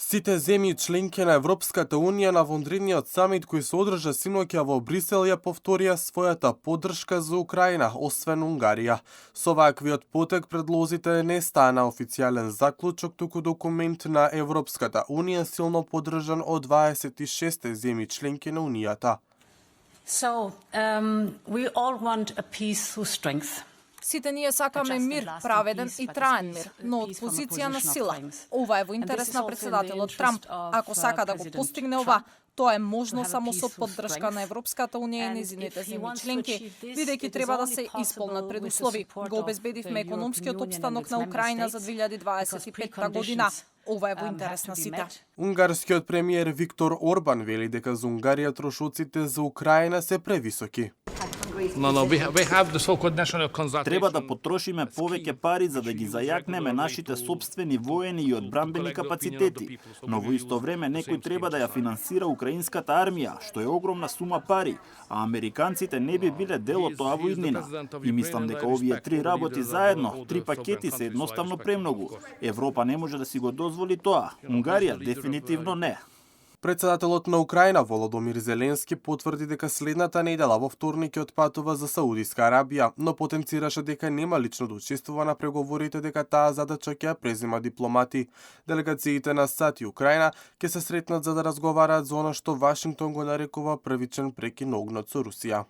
Сите земји членки на Европската Унија на вонредниот самит кој се одржа синоќа во Брисел ја повторија својата поддршка за Украина, освен Унгарија. Со ваквиот потек предлозите не стана официјален заклучок, туку документ на Европската Унија силно поддржан од 26 земји членки на Унијата. We all want a peace through strength. Сите ние сакаме мир, праведен и траен мир, но од позиција на сила. Ова е во интерес на председателот Трамп. Ако сака да го постигне ова, тоа е можно само со поддршка на Европската Унија и незините земји членки, бидејќи треба да се исполнат предуслови. Го обезбедивме економскиот опстанок на Украина за 2025 година. Ова е во интерес на сите. Унгарскиот премиер Виктор Орбан вели дека за Унгарија трошоците за Украина се превисоки. Треба да потрошиме повеќе пари за да ги зајакнеме нашите сопствени воени и одбранбени капацитети, но во исто време некој треба да ја финансира украинската армија, што е огромна сума пари, а американците не би биле дел од тоа во иднина. И мислам дека овие три работи заедно, три пакети се едноставно премногу. Европа не може да си го дозволи тоа, Унгарија дефинитивно не. Председателот на Украина Володомир Зеленски потврди дека следната недела во вторник ќе отпатува за Саудиска Арабија, но потенцираше дека нема лично да учествува на преговорите, дека таа задача ќе ја презема дипломати. Делегациите на САД и Украина ќе се сретнат за да разговараат за она што Вашингтон го нарекува првичен прекин на огнот со Русија.